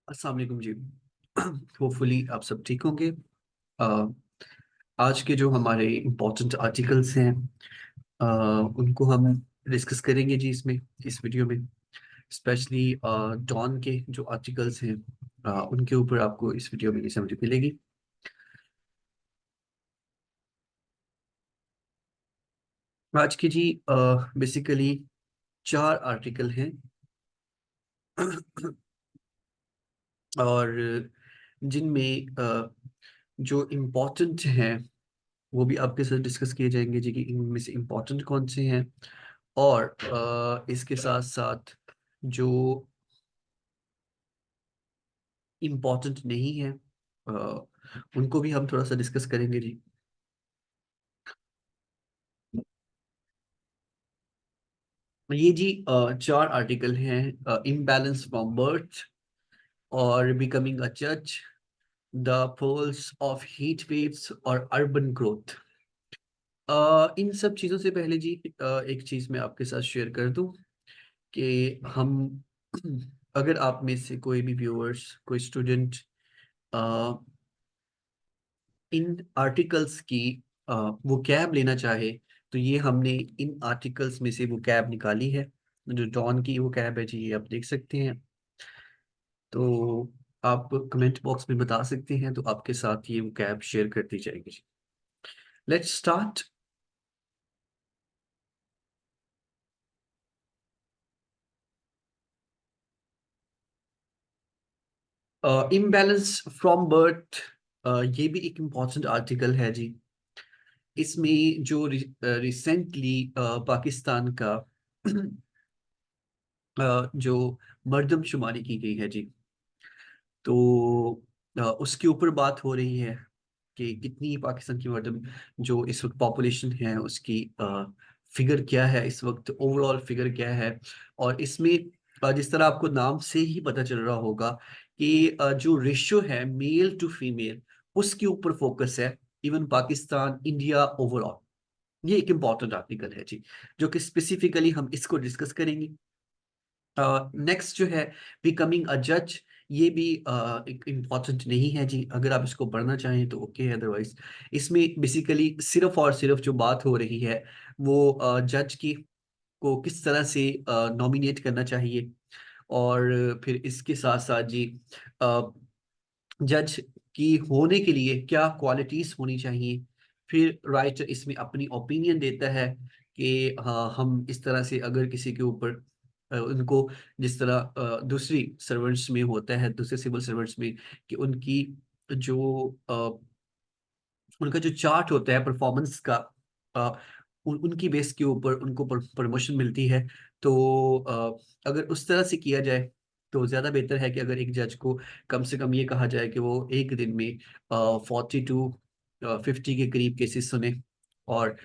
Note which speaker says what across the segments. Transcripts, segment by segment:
Speaker 1: अस्सलाम वालेकुम जी। होपफुली आप सब ठीक होंगे। अ, आज के जो हमारे इम्पोर्टेंट आर्टिकल्स हैं, अ, उनको हम डिस्कस करेंगे जी इसमें, इस वीडियो में। स्पेशली डॉन के जो आर्टिकल्स हैं, उनके ऊपर आपको इस वीडियो में समझ मिलेगी। आज की जी बेसिकली चार आर्टिकल हैं। और जिनमें जो इम्पोर्टेंट हैं वो भी आपके साथ डिस्कस किए जाएंगे जी, कि इनमें से इम्पोर्टेंट कौन से हैं। और इसके साथ साथ जो इम्पोर्टेंट नहीं है, उनको भी हम थोड़ा सा डिस्कस करेंगे जी। ये जी चार आर्टिकल हैं। इम्बैलेंस फ्रॉम बर्थ, और बिकमिंग अ जज, the poles of heat waves, और अर्बन ग्रोथ। इन सब चीज़ों से पहले जी एक चीज़ मैं आपके साथ शेयर कर दूं कि हम अगर आप में से कोई भी व्यूअर्स, कोई स्टूडेंट इन आर्टिकल्स की वो कैब लेना चाहे, तो ये हमने इन आर्टिकल्स में से वो कैब निकाली है। जो डॉन की वो कैब है जी, ये आप देख सकते हैं। तो आप कमेंट बॉक्स में बता सकते हैं, तो आपके साथ ये वो कैब शेयर कर दी जाएगी जी। Let's start. Imbalance from birth, ये भी एक इम्पॉर्टेंट आर्टिकल है जी। इसमें जो रिसेंटली पाकिस्तान का जो मर्दमशुमारी की गई है जी, तो उसके ऊपर बात हो रही है कि कितनी पाकिस्तान की मर्दम जो इस वक्त पॉपुलेशन है, उसकी फिगर क्या है, इस वक्त ओवरऑल फिगर क्या है। और इसमें जिस तरह आपको नाम से ही पता चल रहा होगा कि जो रेशियो है मेल टू फीमेल, उसके ऊपर फोकस है। इवन पाकिस्तान, इंडिया, ओवरऑल ये एक इम्पॉर्टेंट आर्टिकल है जी, जो कि स्पेसिफिकली हम इसको डिस्कस करेंगे। नेक्स्ट जो है बिकमिंग अ जज, ये भी एक इम्पॉर्टेंट नहीं है जी। अगर आप इसको पढ़ना चाहें तो ओके है, अदरवाइज इसमें बेसिकली सिर्फ और सिर्फ जो बात हो रही है वो जज की को किस तरह से नॉमिनेट करना चाहिए। और फिर इसके साथ साथ जी जज की होने के लिए क्या क्वालिटीज होनी चाहिए। फिर राइटर इसमें अपनी ओपिनियन देता है कि हाँ, हम इस तरह से अगर किसी के ऊपर उनको जिस तरह दूसरी सर्वेंट्स में होता है, दूसरे सिविल सर्वेंट्स में, कि उनकी जो उनका जो चार्ट होता है परफॉर्मेंस का, उनकी बेस के ऊपर उनको प्रमोशन मिलती है। तो अगर उस तरह से किया जाए तो ज़्यादा बेहतर है कि अगर एक जज को कम से कम ये कहा जाए कि वो एक दिन में 40 to 50 के करीब केसेस सुने। और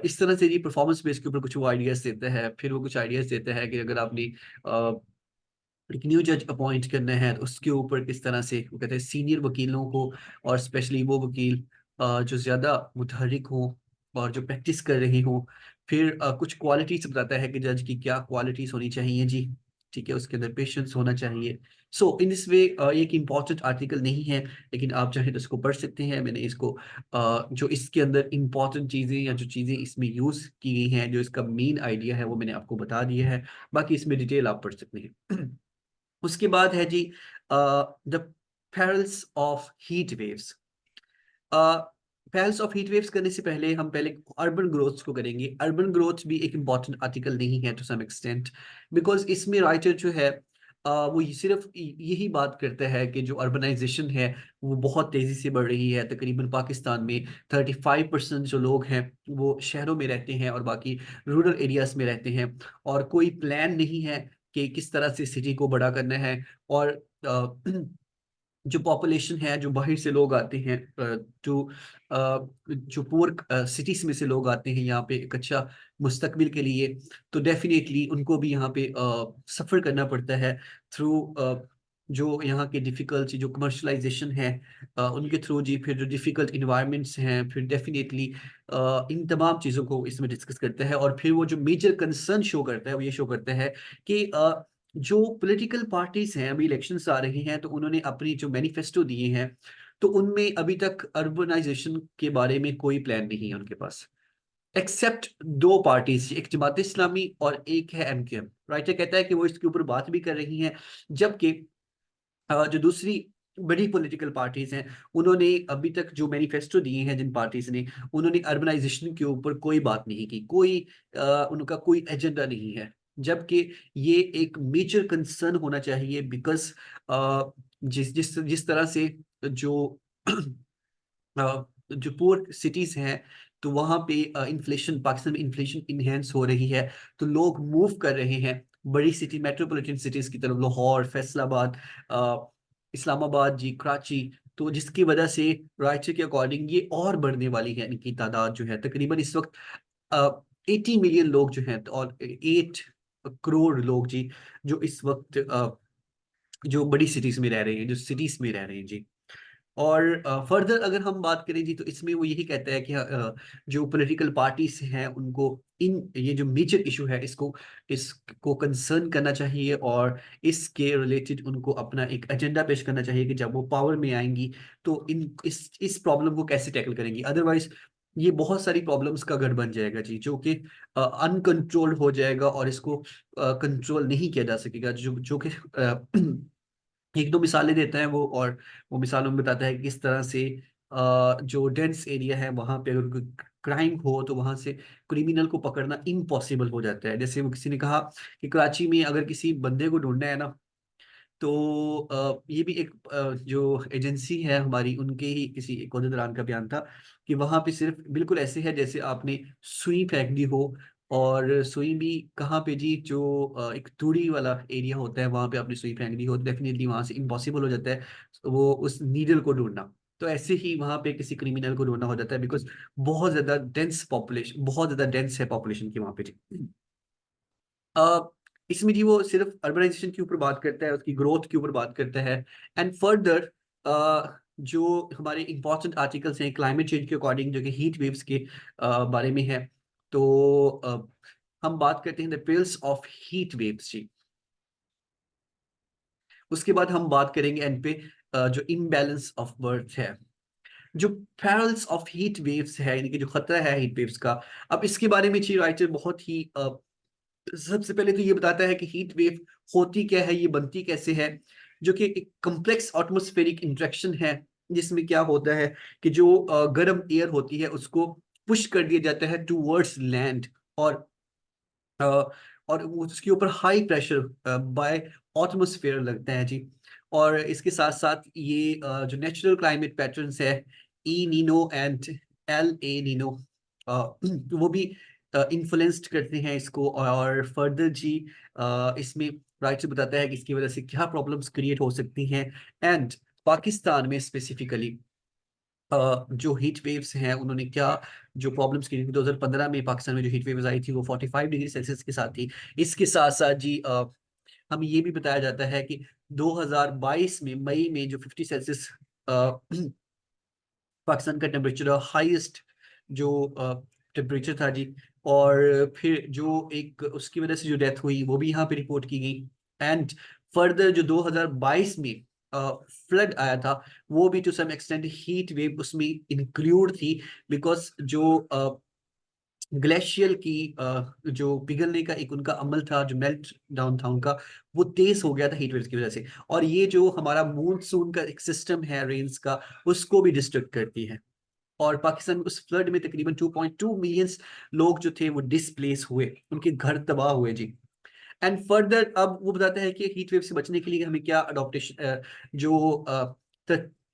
Speaker 1: इस तरह से ये परफॉर्मेंस बेस के ऊपर कुछ वो आइडियाज देता है। फिर वो कुछ आइडियाज देता है कि अगर आपने एक न्यू जज अपॉइंट करना है तो उसके ऊपर किस तरह से, वो कहते हैं सीनियर वकीलों को, और स्पेशली वो वकील जो ज़्यादा मुतहरिक हों और जो प्रैक्टिस कर रहे हों। फिर कुछ क्वालिटीज बताता है कि जज की क्या क्वालिटीज होनी चाहिए जी। ठीक है, उसके अंदर पेशेंस होना चाहिए। सो इन दिस वे एक इम्पॉर्टेंट आर्टिकल नहीं है, लेकिन आप चाहें तो इसको पढ़ सकते हैं। मैंने इसको जो इसके अंदर इम्पॉर्टेंट चीज़ें या जो चीज़ें इसमें यूज़ की गई हैं, जो इसका मेन आइडिया है, वो मैंने आपको बता दिया है। बाकी इसमें डिटेल आप पढ़ सकते हैं। उसके बाद है जी the perils of heat waves. perils of heat waves करने से पहले हम पहले अर्बन ग्रोथ को करेंगे। अर्बन ग्रोथ भी एक इम्पॉर्टेंट आर्टिकल नहीं है टू सम एक्सटेंट, बिकॉज इसमें राइटर जो है वो सिर्फ यही बात करता है कि जो अर्बनाइजेशन है वो बहुत तेजी से बढ़ रही है। तकरीबन पाकिस्तान में 35% जो लोग हैं वो शहरों में रहते हैं और बाकी रूरल एरियाज में रहते हैं। और कोई प्लान नहीं है कि किस तरह से सिटी को बड़ा करना है। और जो पॉपुलेशन है, जो बाहर से लोग आते हैं, जो जो पुअर सिटीज में से लोग आते हैं यहाँ पे एक अच्छा मुस्तकबिल के लिए, तो डेफिनेटली उनको भी यहाँ पे सफ़र करना पड़ता है थ्रू जो यहाँ के डिफ़िकल्ट जो कमर्शलाइजेशन है, उनके थ्रू जी। फिर जो डिफ़िकल्ट इन्वायरमेंट्स हैं, फिर डेफिनेटली इन तमाम चीज़ों को इसमें डिस्कस करता है। और फिर वो जो मेजर कंसर्न शो करता है वो ये शो करता है कि जो पॉलिटिकल पार्टीज हैं, अभी इलेक्शंस आ रही हैं, तो उन्होंने अपनी जो मैनिफेस्टो दिए हैं, तो उनमें अभी तक अर्बनाइजेशन के बारे में कोई प्लान नहीं है उनके पास, एक्सेप्ट दो पार्टीज, एक जमात इस्लामी और एक है एमक्यूएम। राइटर कहता है कि वो इसके ऊपर बात भी कर रही हैं, जबकि जो दूसरी बड़ी पॉलिटिकल पार्टीज हैं, उन्होंने अभी तक जो मैनिफेस्टो दिए हैं जिन पार्टीज ने, उन्होंने अर्बनाइजेशन के ऊपर कोई बात नहीं की, कोई उनका कोई एजेंडा नहीं है। जबकि ये एक मेजर कंसर्न होना चाहिए, बिकॉज जिस जिस जिस तरह से जो जो पुअर सिटीज हैं, तो वहाँ पे इन्फ्लेशन, पाकिस्तान में इन्फ्लेशन इनहेंस हो रही है, तो लोग मूव कर रहे हैं बड़ी सिटी, मेट्रोपॉलिटन सिटीज की तरफ, लाहौर, फैसलाबाद, इस्लामाबाद जी, कराची। तो जिसकी वजह से राइटर के अकॉर्डिंग ये और बढ़ने वाली है, इनकी तादाद जो है तकरीबन इस वक्त 80 मिलियन लोग जो हैं, और 8 करोड़ लोग जी, जो इस वक्त जो बड़ी सिटीज में रह रहे हैं, जो सिटीज में रह रहे हैं जी। और फर्दर अगर हम बात करें जी, तो इसमें वो यही कहता है कि जो पॉलिटिकल पार्टीज हैं उनको इन ये जो मेजर इशू है, इसको कंसर्न करना चाहिए, और इसके रिलेटेड उनको अपना एक एजेंडा पेश करना चाहिए कि जब वो पावर में आएंगी तो इस प्रॉब्लम को कैसे टैकल करेंगी। अदरवाइज ये बहुत सारी प्रॉब्लम्स का गढ़ बन जाएगा जी, जो कि अनकंट्रोल्ड हो जाएगा, और इसको कंट्रोल नहीं किया जा सकेगा, जो जो कि एक दो मिसालें देता है वो, और वो मिसालों में बताता है कि किस तरह से जो डेंस एरिया है वहां पे अगर क्राइम हो तो वहां से क्रिमिनल को पकड़ना इम्पॉसिबल हो जाता है। जैसे वो किसी ने कहा कि कराची में अगर किसी बंदे को ढूंढना है ना, तो ये भी एक जो एजेंसी है हमारी, उनके ही किसी एक दौरान का बयान था कि वहां पे सिर्फ बिल्कुल ऐसे है जैसे आपने सुई फेंक दी हो, और सुई भी कहाँ पे जी, जो एक तूड़ी वाला एरिया होता है वहां पे आपने सुई फेंक दी हो, तो डेफिनेटली वहां से इम्पॉसिबल हो जाता है वो उस नीडल को ढूंढना। तो ऐसे ही वहां पे किसी क्रिमिनल को ढूंढना हो जाता है, बिकॉज बहुत ज्यादा डेंस पॉपुलेशन, बहुत ज्यादा डेंस है पॉपुलेशन की वहां पे जी। अ, इसमें जी वो सिर्फ अर्बनाइजेशन के ऊपर बात करता है, उसकी ग्रोथ के ऊपर बात करता है। एंड फर्दर जो हमारे इंपॉर्टेंट आर्टिकल्स हैं क्लाइमेट चेंज के अकॉर्डिंग, जो कि हीट वेव्स के बारे में है, तो हम बात करते हैं the perils of heat waves जी। उसके बाद हम बात करेंगे एंड पे जो इम्बैलेंस ऑफ बर्थ है, जो पैरल्स ऑफ हीट वेव्स है, यानी कि जो खतरा है हीट वेव्स का। अब इसके बारे में ची राइटर बहुत ही सबसे पहले तो ये बताता है कि हीट वेव होती क्या है, ये बनती कैसे है, जो कि एक कॉम्प्लेक्स एटमॉस्फेरिक इंटरेक्शन है, जिसमें क्या होता है कि जो गर्म एयर होती है उसको पुश कर दिया जाता है टूवर्ड्स लैंड, और अ, और उसके ऊपर हाई प्रेशर बाय एटमॉस्फेयर लगता है जी। और इसके साथ साथ ये जो नेचुरल क्लाइमेट पैटर्न्स है, El Nino and La Nina, वो भी इन्फ्लुएंस्ड करते हैं इसको। और फर्दर जी इसमें राइटर बताता है कि इसकी वजह से क्या प्रॉब्लम्स क्रिएट हो सकती हैं, एंड पाकिस्तान में स्पेसिफिकली जो हीट वेव्स हैं उन्होंने क्या जो प्रॉब्लम्स की थी। 2015 में पाकिस्तान में जो हीट वेव्स आई थी वो 45 डिग्री सेल्सियस के साथ थी। इसके साथ साथ जी हमें ये भी बताया जाता है कि 2022 में मई में जो 50 सेल्सियस पाकिस्तान का टेम्परेचर हाईएस्ट जो टेम्परेचर था जी। और फिर जो एक उसकी वजह से जो डेथ हुई वो भी यहाँ पे रिपोर्ट की गई। एंड फर्दर जो 2022 में फ्लड आया था, वो भी to some extent heat wave उसमें इंक्लूड थी, बिकॉज जो ग्लेशियल की जो पिघलने का एक उनका अमल था, जो मेल्ट डाउन था उनका, वो तेज हो गया था हीट वेव्स की वजह से। और ये जो हमारा मूनसून का एक सिस्टम है रेन्स का, उसको भी डिस्टर्ब करती है। और पाकिस्तान में उस फ्लड में तकरीबन 2.2 मिलियन लोग जो थे वो डिसप्लेस हुए, उनके घर तबाह हुए जी। एंड फर्दर अब वो बताता है कि हीट वेव से बचने के लिए हमें क्या अडोप्टेशन, जो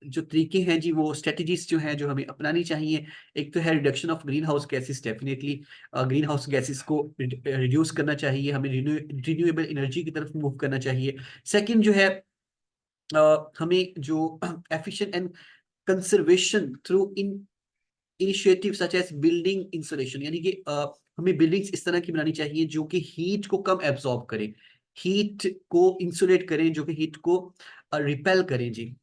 Speaker 1: जो तरीके हैं जी, वो स्ट्रेटजीज जो हैं जो हमें अपनानी चाहिए। एक तो है reduction of green house gases, definitely green house gases को रिड्यूस करना चाहिए, हमें रिन्यूएबल एनर्जी की तरफ मूव करना चाहिए। सेकंड जो है हमें जो efficient and conservation through initiative such as building insulation, यानी कि हमें बिल्डिंग्स इस तरह की बनानी चाहिए जो कि हीट को कम एब्जॉर्ब करें, हीट को इंसुलेट करें, जो कि हीट को रिपेल करें जी।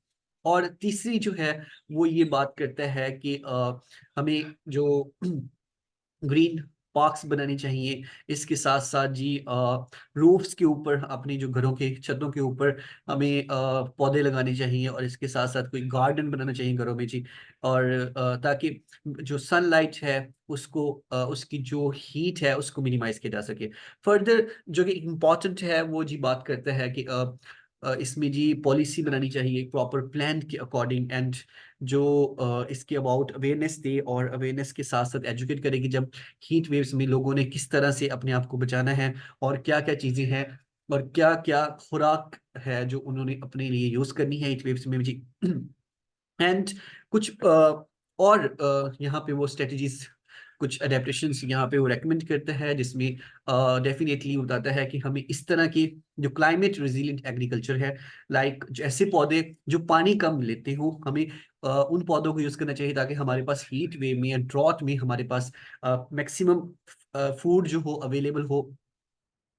Speaker 1: और तीसरी जो है वो ये बात करता है कि हमें जो ग्रीन पार्क्स बनानी चाहिए। इसके साथ साथ जी रूफ्स के ऊपर, अपनी जो घरों के छतों के ऊपर हमें पौधे लगाने चाहिए, और इसके साथ साथ कोई गार्डन बनाना चाहिए घरों में जी। और ताकि जो सनलाइट है उसको उसकी जो हीट है उसको मिनिमाइज किया जा सके। फर्दर जो कि इम्पॉर्टेंट है वो जी बात करता है कि इसमें जी पॉलिसी बनानी चाहिए प्रॉपर प्लान के अकॉर्डिंग, एंड जो इसके अबाउट अवेयरनेस दे, और अवेयरनेस के साथ साथ एजुकेट करे कि जब हीट वेव्स में लोगों ने किस तरह से अपने आप को बचाना है, और क्या क्या चीज़ें हैं, और क्या क्या खुराक है जो उन्होंने अपने लिए यूज़ करनी है हीट वेव्स में जी। एंड कुछ और यहाँ पे वो स्ट्रेटजीज, कुछ अडेप्टेशंस यहाँ पे वो रेकमेंड करता है, जिसमें डेफिनेटली बताता है कि हमें इस तरह की जो क्लाइमेट रेजिलिएंट एग्रीकल्चर है, लाइक ऐसे पौधे जो पानी कम लेते हो, हमें उन पौधों को यूज करना चाहिए ताकि हमारे पास हीट वेव में या ड्रॉट में हमारे पास मैक्सिमम फूड जो हो अवेलेबल हो।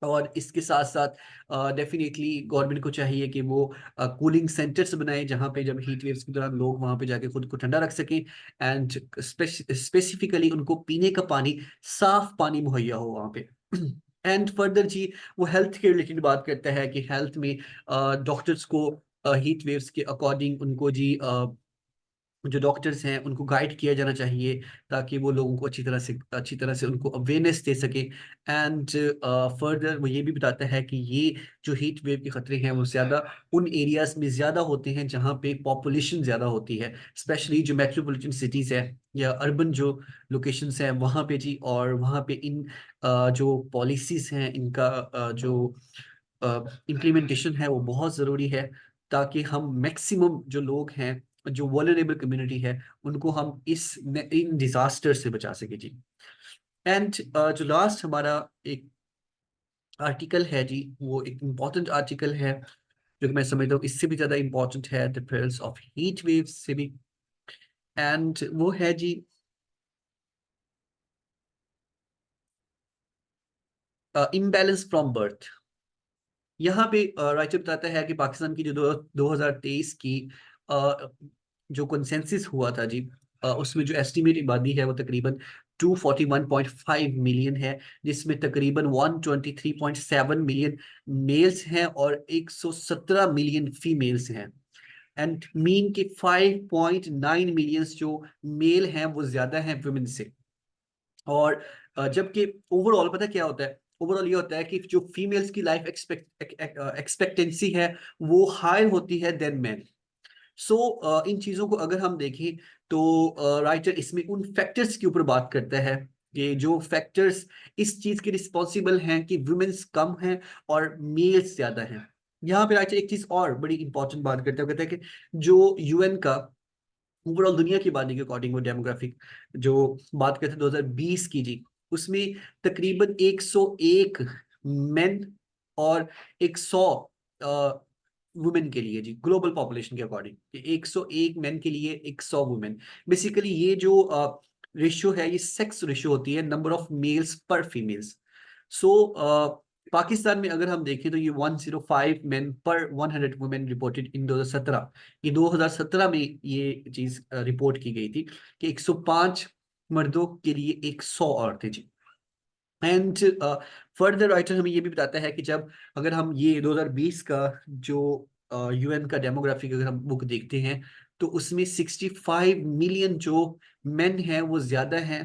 Speaker 1: और इसके साथ साथ डेफिनेटली गवर्नमेंट को चाहिए कि वो कूलिंग सेंटर्स बनाए, जहाँ पे जब हीट वेव्स के दौरान लोग वहाँ पे जाके खुद को ठंडा रख सकें, एंड स्पेसिफिकली उनको पीने का पानी, साफ पानी मुहैया हो वहाँ पे। एंड फर्दर जी वो हेल्थ के रिलेटेड बात करता है कि हेल्थ में डॉक्टर्स को हीट वेव्स के अकॉर्डिंग उनको जी जो डॉक्टर्स हैं उनको गाइड किया जाना चाहिए, ताकि वो लोगों को अच्छी तरह से उनको अवेयरनेस दे सके। एंड फर्दर वो ये भी बताता है कि ये जो हीट वेव के खतरे हैं वो ज़्यादा उन एरियाज में ज़्यादा होते हैं जहाँ पे पॉपुलेशन ज़्यादा होती है, स्पेशली जो मेट्रोपॉलिटन सिटीज़ है या अर्बन जो लोकेशंस हैं वहाँ पे जी। और वहाँ पे इन जो पॉलिसीज़ हैं इनका जो इम्प्लीमेंटेशन है वो बहुत ज़रूरी है, ताकि हम मैक्सिमम जो लोग हैं, जो वल्नरेबल कम्युनिटी है, उनको हम इन डिजास्टर से बचा सके जी। एंड जो लास्ट हमारा एक आर्टिकल है जी, वो एक इम्पॉर्टेंट आर्टिकल है जो कि मैं समझता हूँ इससे भी ज्यादा इम्पोर्टेंट है the perils of heat waves से भी। एंड वो है जी इम्बैलेंस फ्रॉम बर्थ। यहाँ पे राइटर बताता है कि पाकिस्तान की जो 2023 की अ, जो कंसेंसस हुआ था जी, उसमें जो एस्टिमेट आबादी है वो तकरीबन 241.5 मिलियन है, जिसमें तकरीबन 123.7 मिलियन मेल्स हैं और 117 मिलियन फीमेल्स हैं। एंड मीन के 5.9 मिलियंस जो मेल हैं वो ज्यादा हैं वुमेन से। और जबकि ओवरऑल पता क्या होता है, ओवरऑल ये होता है कि जो फीमेल्स की लाइफ एक्सपेक्टेंसी है वो हाई होती है देन मैन। सो इन चीजों को अगर हम देखें तो राइटर इसमें उन फैक्टर्स के ऊपर बात करता है कि जो फैक्टर्स इस चीज के रिस्पॉन्सिबल हैं कि वुमेन्स कम हैं और मेल्स ज्यादा हैं। यहाँ पे राइटर एक चीज और बड़ी इंपॉर्टेंट बात करता है, वो कहता है कि जो यूएन का ओवरऑल दुनिया की आबादी के अकॉर्डिंग वो डेमोग्राफिक जो बात करते हैं 2020 की जी, उसमें तकरीबन 101 मेन और 100 वुमेन के लिए जी, ग्लोबल पॉपुलेशन के अकॉर्डिंग 101 मेन के लिए 100 वुमेन। बेसिकली ये जो रेशियो है ये सेक्स रेशियो होती है, नंबर ऑफ मेल्स पर फीमेल्स। सो पाकिस्तान में अगर हम देखें तो ये 105 मेन पर 100 वुमेन रिपोर्टेड इन 2017। ये 2017 में ये चीज रिपोर्ट की गई थी कि 105 मर्दों के लिए 100 औरतें जी। एंड फर्दर राइटर हमें ये भी बताता है कि जब अगर हम ये 2020 का जो यूएन का डेमोग्राफिक अगर हम बुक देखते हैं तो उसमें 65 मिलियन जो मेन हैं वो ज्यादा हैं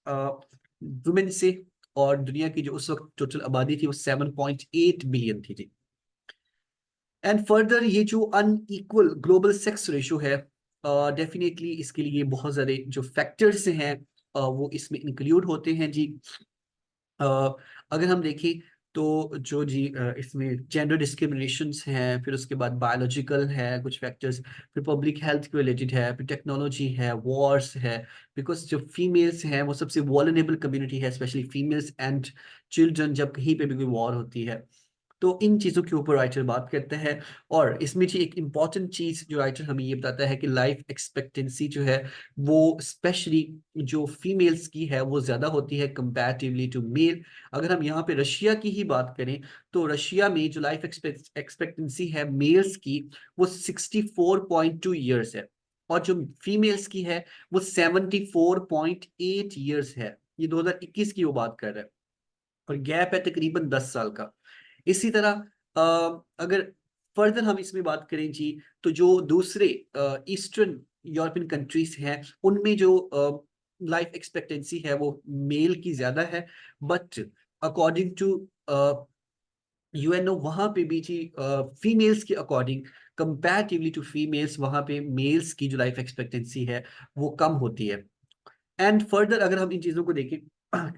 Speaker 1: वुमेन से। और दुनिया की जो उस वक्त टोटल आबादी थी वो 7.8 बिलियन थी जी। एंड फर्दर ये जो अनइक्वल ग्लोबल सेक्स रेशियो है, डेफिनेटली इसके लिए बहुत सारे जो फैक्टर्स हैं वो इसमें इंक्लूड होते हैं जी। अ, अगर हम देखें तो जो जी इसमें जेंडर डिस्क्रिमिनेशंस हैं, फिर उसके बाद बायोलॉजिकल है कुछ फैक्टर्स, फिर पब्लिक हेल्थ के रिलेटेड है, फिर टेक्नोलॉजी है, वॉर्स है। बिकॉज जो फीमेल्स हैं वो सबसे वॉलरेबल कम्युनिटी है, स्पेशली फीमेल्स एंड चिल्ड्रन, जब कहीं पे भी कोई वॉर होती है। तो इन चीज़ों के ऊपर राइटर बात करते हैं। और इसमें जी एक इम्पॉर्टेंट चीज़ जो राइटर हमें ये बताता है कि लाइफ एक्सपेक्टेंसी जो है वो स्पेशली जो फीमेल्स की है वो ज़्यादा होती है कंपैरेटिवली टू मेल। अगर हम यहाँ पे रशिया की ही बात करें तो रशिया में जो लाइफ एक्सपेक्टेंसी है मेल्स की वो 64.2 ईयर्स है, और जो फीमेल्स की है वो 74.8 ईयर्स है। ये 2021 की वो बात कर रहा है, और गैप है तकरीबन 10 साल का। इसी तरह अगर फर्दर हम इसमें बात करें जी, तो जो दूसरे ईस्टर्न यूरोपियन कंट्रीज हैं उनमें जो लाइफ एक्सपेक्टेंसी है वो मेल की ज्यादा है, बट अकॉर्डिंग टू यूएनओ वहां पे भी जी फीमेल्स के अकॉर्डिंग, कंपैरेटिवली टू फीमेल्स, वहां पे मेल्स की जो लाइफ एक्सपेक्टेंसी है वो कम होती है। एंड फर्दर अगर हम इन चीजों को देखें,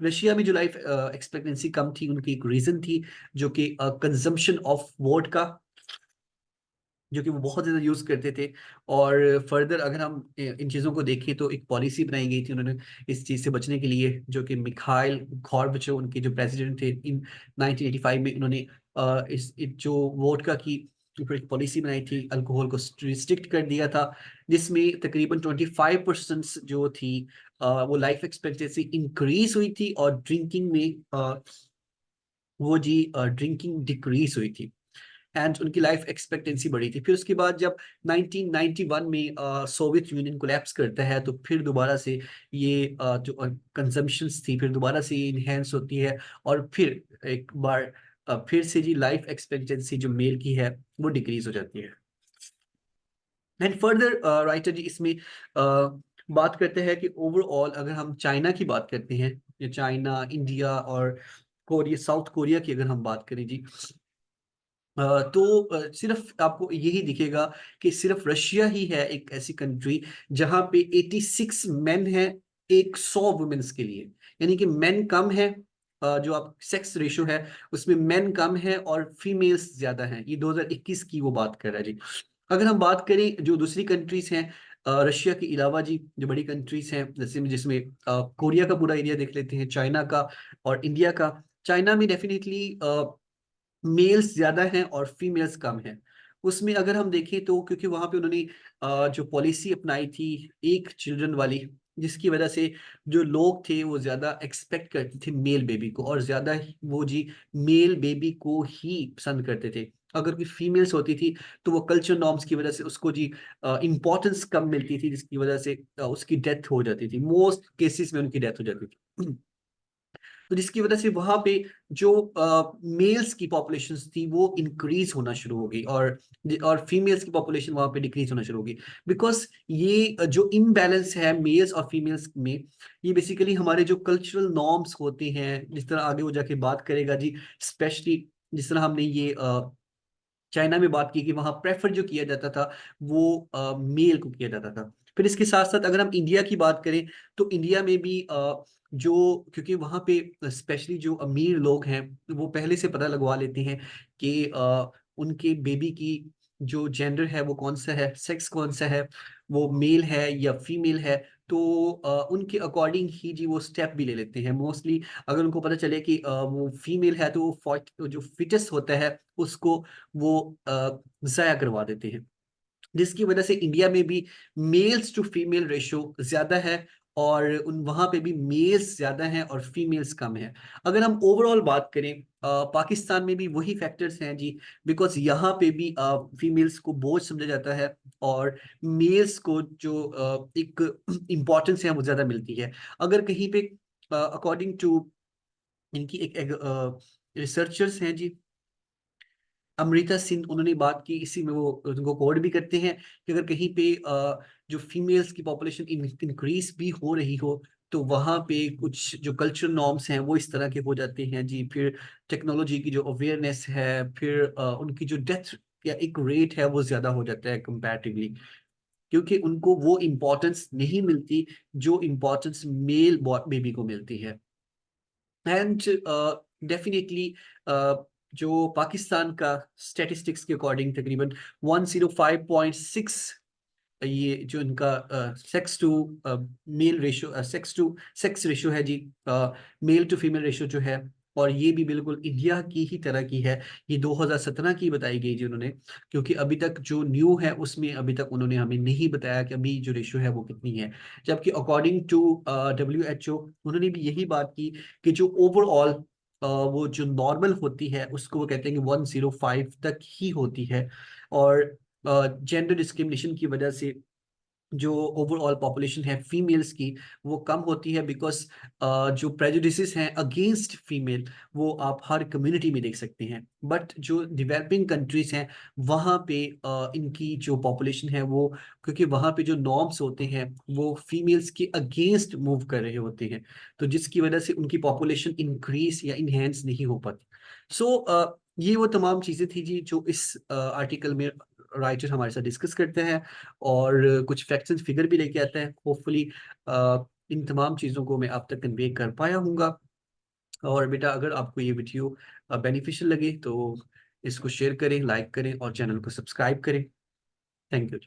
Speaker 1: रशिया में जो लाइफ एक्सपेक्टेंसी कम थी उनकी एक रीजन थी जो कि कंजम्पशन ऑफ वोडका, जो कि वो बहुत ज़्यादा यूज़ करते थे। और फर्दर अगर हम इन चीज़ों को देखें तो एक पॉलिसी बनाई गई थी उन्होंने इस चीज़ से बचने के लिए, जो कि मिखाइल गॉर्बाचोव उनके जो प्रेसिडेंट थे इन 1985 में, उन्होंने जो वोडका की एक पॉलिसी बनाई थी, अल्कोहल को रिस्ट्रिक्ट कर दिया था, जिसमें तकरीबन 25% जो थी वो लाइफ एक्सपेक्टेंसी इंक्रीज हुई थी, और ड्रिंकिंग में वो जी ड्रिंकिंग डिक्रीज हुई थी, एंड उनकी लाइफ एक्सपेक्टेंसी बढ़ी थी। फिर उसके बाद जब 1991 में सोवियत यूनियन कोलैप्स करता है, तो फिर दोबारा से ये जो कंजम्पशंस थी फिर दोबारा से इनहेंस होती है, और फिर एक बार फिर से जी लाइफ एक्सपेक्टेंसी जो मेल की है वो डिक्रीज हो जाती है। एंड फर्दर राइटर जी इसमें बात करते हैं कि ओवरऑल अगर हम चाइना की बात करते हैं, या चाइना, इंडिया और कोरिया, साउथ कोरिया की अगर हम बात करें जी, तो सिर्फ आपको यही दिखेगा कि सिर्फ रशिया ही है एक ऐसी कंट्री जहां पे 86 मेन है 100 वुमेन्स के लिए, यानी कि मेन कम है, जो आप सेक्स रेशो है उसमें मेन कम है और फीमेल्स ज्यादा हैं। ये 2021 की वो बात कर रहा है जी। अगर हम बात करें जो दूसरी कंट्रीज हैं रशिया के अलावा जी, जो बड़ी कंट्रीज हैं जैसे जिसमें कोरिया का पूरा एरिया देख लेते हैं, चाइना का और इंडिया का। चाइना में डेफिनेटली मेल्स ज्यादा हैं और फीमेल्स कम हैं। उसमें अगर हम देखें तो क्योंकि वहां पे उन्होंने जो पॉलिसी अपनाई थी एक चिल्ड्रन वाली, जिसकी वजह से जो लोग थे वो ज्यादा एक्सपेक्ट करते थे मेल बेबी को, और ज्यादा वो जी मेल बेबी को ही पसंद करते थे। अगर कोई फीमेल्स होती थी तो वो कल्चर नॉर्म्स की वजह से उसको जी इम्पोर्टेंस कम मिलती थी, जिसकी वजह से उसकी डेथ हो जाती थी, मोस्ट केसेस में उनकी डेथ हो जाती थी। तो जिसकी वजह से वहां पे जो मेल्स की पॉपुलेशन थी वो इंक्रीज होना शुरू हो गई, और फीमेल्स की पॉपुलेशन वहां पे डिक्रीज होना शुरू हो गई। बिकॉज ये जो इम्बैलेंस है मेल्स और फीमेल्स में, ये बेसिकली हमारे जो कल्चरल नॉर्म्स होते हैं, जिस तरह आगे वो जाके बात करेगा जी, स्पेशली जिस तरह हमने ये चाइना में बात की कि वहां प्रेफर जो किया जाता था वो मेल को किया जाता था। फिर इसके साथ साथ अगर हम इंडिया की बात करें तो इंडिया में भी जो क्योंकि वहां पे स्पेशली जो अमीर लोग हैं वो पहले से पता लगवा लेते हैं कि उनके बेबी की जो जेंडर है वो कौन सा है, सेक्स कौन सा है, वो मेल है या फीमेल है। तो उनके अकॉर्डिंग ही जी वो स्टेप भी ले लेते हैं मोस्टली। अगर उनको पता चले कि वो फीमेल है तो वो जो फिटेस्ट होता है उसको वो जाया करवा देते हैं, जिसकी वजह से इंडिया में भी मेल्स टू फीमेल रेशो ज्यादा है, और उन वहां पे भी मेल्स ज्यादा हैं और फीमेल्स कम है। अगर हम ओवरऑल बात करें पाकिस्तान में भी वही फैक्टर्स हैं जी, बिकॉज यहाँ पे भी फीमेल्स को बोझ समझा जाता है, और मेल्स को जो एक इम्पोर्टेंस है वो ज्यादा मिलती है। अगर कहीं पे अकॉर्डिंग टू इनकी एक रिसर्चर्स हैं जी, अमृता सिंह, उन्होंने बात की, इसी में वो उनको कोड भी करते हैं कि अगर कहीं पे जो फीमेल्स की पॉपुलेशन इंक्रीज भी हो रही हो तो वहाँ पे कुछ जो कल्चरल नॉर्म्स हैं वो इस तरह के हो जाते हैं जी। फिर टेक्नोलॉजी की जो अवेयरनेस है, फिर उनकी जो डेथ या एक रेट है वो ज्यादा हो जाता है कंपैरेटिवली, क्योंकि उनको वो इम्पोर्टेंस नहीं मिलती जो इम्पोर्टेंस मेल बेबी को मिलती है। एंड डेफिनेटली जो पाकिस्तान का स्टैटिस्टिक्स के अकॉर्डिंग तकरीबन 105.6 ये जो इनका sex to male ratio, sex ratio है जी, मेल टू फीमेल रेशो जो है, और ये भी बिल्कुल इंडिया की ही तरह की है। ये 2017 की बताई गई जी उन्होंने, क्योंकि अभी तक जो न्यू है उसमें अभी तक उन्होंने हमें नहीं बताया कि अभी जो रेशो है वो कितनी है। जबकि अकॉर्डिंग टू WHO उन्होंने भी यही बात की कि जो ओवरऑल वो जो नॉर्मल होती है उसको वो कहते हैं कि 105 तक ही होती है, और जेंडर डिस्क्रिमिनेशन की वजह से जो ओवरऑल पॉपुलेशन है फीमेल्स की वो कम होती है, बिकॉज जो प्रेजुडिसेस हैं अगेंस्ट फीमेल वो आप हर कम्युनिटी में देख सकते हैं। बट जो डेवलपिंग कंट्रीज हैं वहाँ पे इनकी जो पॉपुलेशन है वो, क्योंकि वहाँ पे जो नॉर्म्स होते हैं वो फीमेल्स के अगेंस्ट मूव कर रहे होते हैं, तो जिसकी वजह से उनकी पॉपुलेशन इंक्रीज या इनहेंस नहीं हो पाती। सो ये वो तमाम चीज़ें थी जी जो इस आर्टिकल में राइटर हमारे साथ डिस्कस करते हैं, और कुछ फैक्ट्स एंड फिगर भी लेके आता है। होपफुली इन तमाम चीज़ों को मैं आप तक कन्वे कर पाया हूँगा। और बेटा अगर आपको ये वीडियो बेनिफिशियल लगे तो इसको शेयर करें, लाइक करें और चैनल को सब्सक्राइब करें। Thank you.